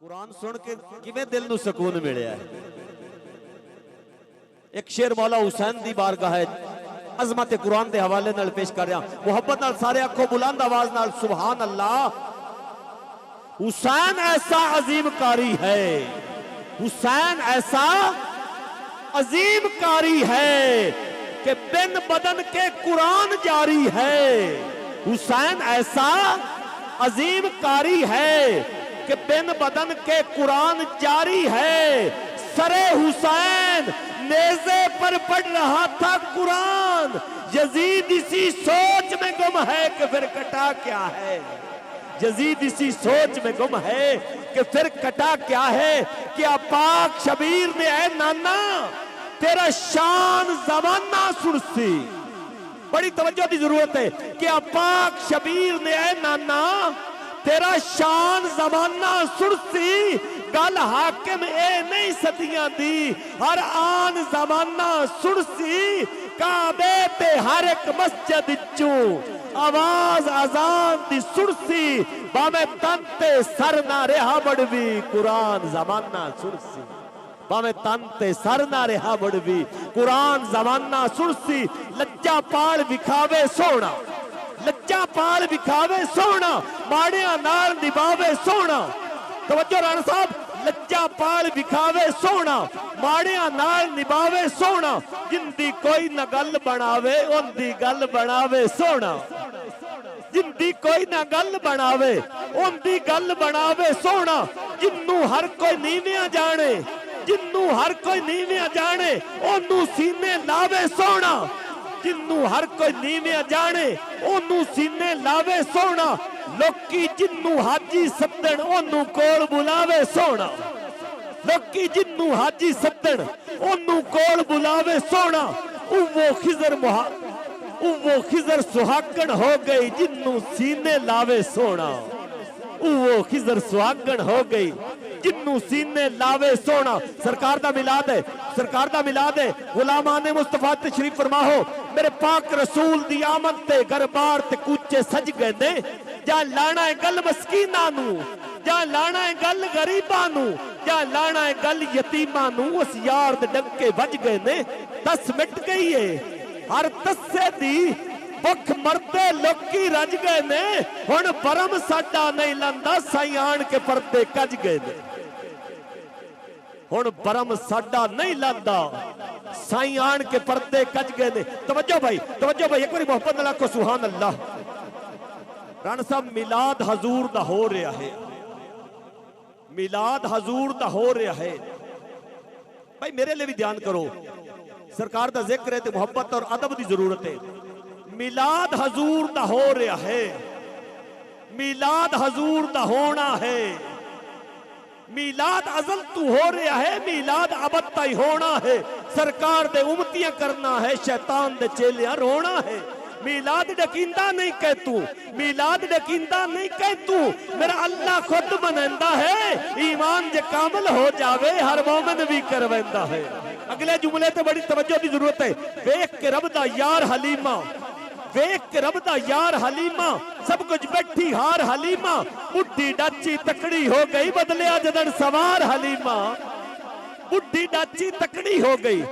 कुरान सुन के किवें दिल नूं सुकून मिलिया है। एक शेर मौला हुसैन दी बारगाह है अजमत कुरान के हवाले नाल पेश कर रहा। मुहब्बत नाल सारे आखो बुलंद आवाज नाल सुभान अल्लाह। हुसैन ऐसा अजीम कारी है, हुसैन ऐसा अजीम कारी है कि बिन बदन के कुरान जारी है। हुसैन ऐसा अजीम कारी है कि बिन बदन के कुरान जारी है। सरे हुसैन नेज़े पर पढ़ रहा था कुरान, यजीद इसी सोच में गुम है कि फिर कटा क्या है। यजीद इसी सोच में गुम है कि फिर कटा क्या है। क्या पाक शबीर ने ऐ नाना तेरा शान जमाना सुरसी। बड़ी तवज्जो की जरूरत है। क्या पाक शबीर ने ऐ नाना तेरा शान जमाना सुरसी। गल हाकिम ए नहीं सदियां दी हर आन जमाना सुरसी। काबे ते हर एक मस्जिद चू आवाज अजान दी सुरसी। बामे तन ते सर ना रहा बड़वी कुरान जमाना सुरसी। बामे तन ते सर ना रहा बड़वी कुरान जमाना सुरसी। लज्जा पाल विखावे सोना, लज्जा पाल विखावे सोना, माड़िया नाल निभावे सोना। तवज्जो राणा साहब, लज्जा पाल विखावे सोना, माड़िया नाल निभावे सोना। जिंदी कोई न गल बनावे उनदी गल बनावे सोना। जिंदी कोई न गल बनावे उनदी गल बनावे सोना। जिन्नू हर कोई नीवियां जाने, जिन्नू हर कोई नीवियां जाने ओनू सीने लावे सोना। जिन्नू हर कोई नीवियां जाने ओनू सीने लावे सोना। लोकी जिन्नू हाजी सद्दण ओनू कोल बुलावे सोना। लोकी जिन्नू हाजी सद्दण ओनू कोल बुलावे सोना। वो खिजर सुहागण हो गई जिन्नू सीने लावे सोना। वो खिजर सुहागण हो गई जिन्नू सीने लावे सोना। सरकार दा मिलाद है, सरकार दा मिलाद है। गुलामाने मुस्तफा तशरीफ फरमाओ। मेरे पाक रसूल दी आमद ते गरबार ते कूचे सज गए ने। जा लाना है गल मस्कीना नू, जा लाना है गल गरीबा नू, जा लाना है गल यतीमा नू। उस यार दे डंके बज गए ने। 10 मिट गई है हर तस्से दी भुख मरदे लोकी रज गए ने। हुण बरम साडा नहीं लंदा साईं आन के पर्दे कज गए ने। हुण बरम साडा नहीं लंदा साईं आन के पर्दे कज गए ने। तवज्जो भाई, तवज्जो भाई, एक बार मोहब्बत नाल आखो सुभान अल्लाह। राणा साहब, मिलाद हजूर दा हो रहा है, मिलाद हजूर दा हो रहा है। भाई मेरे लिए भी ध्यान करो, सरकार दा जिक्र है ते मोहब्बत और अदब की जरूरत है। मिलाद हजूर दा हो रहा है, मिलाद हजूर दा होना है। मिलाद अजल तू हो रहा है, मिलाद अबद ताई होना है। सरकार दे उम्मतियां करना है, शैतान दे चेलियां रोना है। मिलाद डकींदा नहीं कह तू, मिलाद डकींदा नहीं कह तू, मेरा अल्लाह खुद मनांदा है। ईमान जे कामिल हो जावे हर मोमिन भी करवेंदा है। अगले जुमले ते बड़ी तवज्जो की जरूरत है। वेख के रब दा यार हलीमा, वेख के रब दा यार हलीमा, सब कुछ बैठी हार हलीमा। बुढ़ी डाची तकड़ी हो गई बदलिया जदन सवार हलीमा। बुढ़ी डाची तकड़ी हो गई,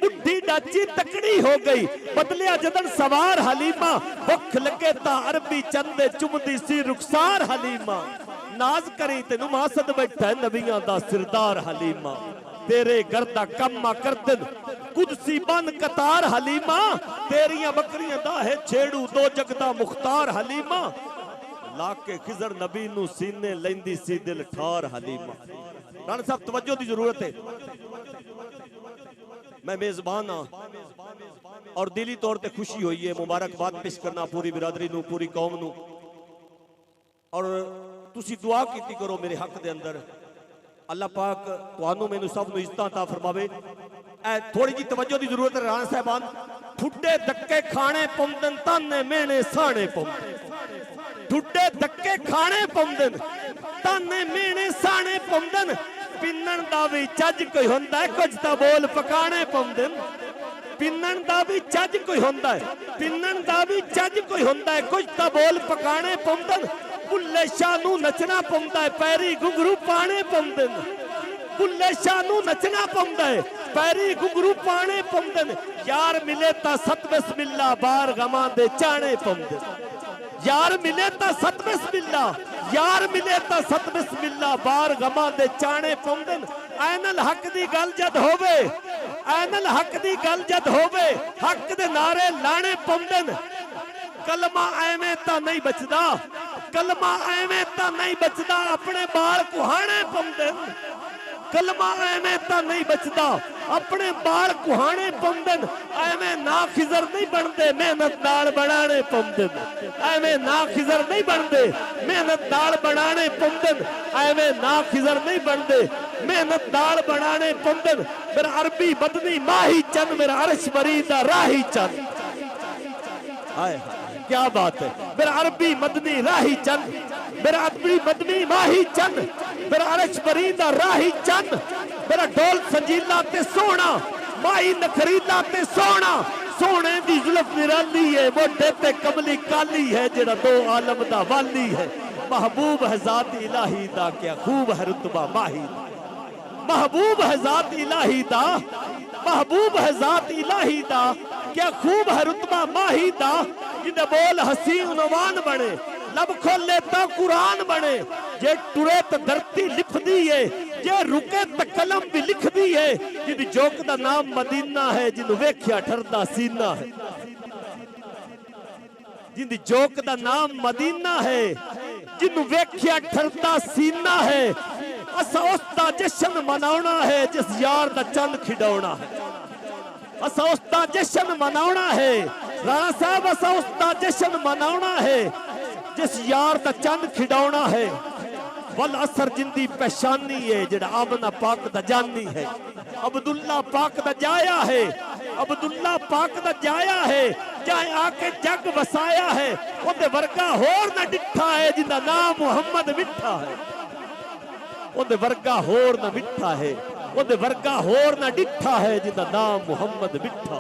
बुढ़ी डाची तकड़ी हो गई बदलिया जदन सवार हलीमा। भुख लगे ता अरबी चंदे चुमदी सी रुखसार हलीमा। नाज करी तेनू मासद बैठा नबियां दा सिरदार हलीमा। तेरे घर दा कम्मा कर दिन कुदसी बन कतार हलीमा। तेरियां बकरियां दा है छेड़ू दो जगदा मुख्तार हलीमा। लाके खिजर नबी नू सीने लेंदी सी दिल ठार हलीमा। राणा साहब, तवज्जो की जरूरत है। मैं मेजबान हाँ और दिली तौर पे खुशी हुई है मुबारकबाद पेश करना पूरी बिरादरी नू, पूरी कौम नू। और तुसी दुआ कीती करो मेरे हक दे अंदर। अल्लाह पाक तुहानू मैनू सब नू इज्जतां अता फरमावे। थोड़ी जी तवज्जो की जरूरत है राणा साहबान। ठुड्डे धक्के खाने पौंदन ताने मेने साने पौंदन। ठुड्डे धक्के खाने पौंदन ताने मेने साने पौंदन। पिन्नण दा भी चज कोई हुंदा है, कुछ तां बोल पकाने पौंदन। पिन्नण दा भी चज कोई हुंदा है, पिन्नण दा भी चज कोई हुंदा है, कुछ तां बोल पकाने पौंदन। बुल्ले शाह नू नचना पौंदा है, पैरी घुंघरू पाने पौंदे ने। बुल्ले शाह नू नचना पौंदा है, पैरी घुंघरू पाने पौंदे ने। यार मिले ता सत बिस्मिल्ला, बार गमां दे चाणे पौंदे। यार मिले ता सत बिस्मिल्ला, यार मिले ता सत बिस्मिल्ला, बार गमां दे चाणे पौंदे। ऐनल हक दी गल जद होवे, ऐनल हक दी गल जद होवे, हक दे नारे लाने पौंदे। कलमा एवें ता नहीं बचदा, कलमा एवें ता नहीं बचदा, अपने बाल कुहाने पौंदे। कलमा एवें ता नहीं बचदा, अपने बाल कुहाने पौंदे। एवें ना खिजर नहीं बनते, मेहनत नाल बनाने पौंदे। एवें ना खिजर नहीं बनते, मेहनत नाल बनाने पौंदे। एवें ना खिजर नहीं बनते, मेहनत नाल बनाने पौंदे। मेरा अरबी बदनी माही चंद, मेरा अरश बरी दा राही चंद। हाय क्या बात है। मेरा अरबी मदनी राही चंद, मेरा अरबी मदनी माही चंद, मेरा अरश बरी दा राही चंद। मेरा ढोल संजीला ते सोना, माही नखरीला ते सोना। सोने दी जुल्फ निराली है, मोढे ते कमली काली है, जेड़ा दो आलम दा वाली है। महबूब है जात इलाही दा, क्या खूब है रुतबा माही। महबूब है जात इलाही दा, महबूब है जात इलाही दा, क्या खूब है रुतबा माही दा। जिन्हें बोल हसी उनवान बने, लब खोले तो कुरान बने। जे टुरे तो धरती लिख दी है, जे रुके तो कलम भी लिख दी है। जिन जोक दा नाम मदीना है, जिन वेख्या ठरदा सीना है। जिन जोक दा नाम मदीना है, जिन वेख्या ठरदा सीना है। असा उसदा जश्न मनाउना है, जिस यार दा चंद खिडौना है। असा उसदा जश्न मनाउना है, राणा साहब असा उसदा जश्न मनाउना है, जिस यार दा चंद खिडौना है। वल असर जिंदी पहचानी है, जेड़ा आमना पाक दा जानी है। अब्दुल्ला पाक दा जाया है, अब्दुल्ला पाक दा जाया है, चाहे आके जग वसाया है। ओदे वर्गा होर ना डिठा है, जिंदा नाम मुहम्मद मिठा है। ओदे वर्गा होर ना मिठा है, ओदे वर्गा होर ना डिठा है, जिंदा नाम मुहम्मद मिठा।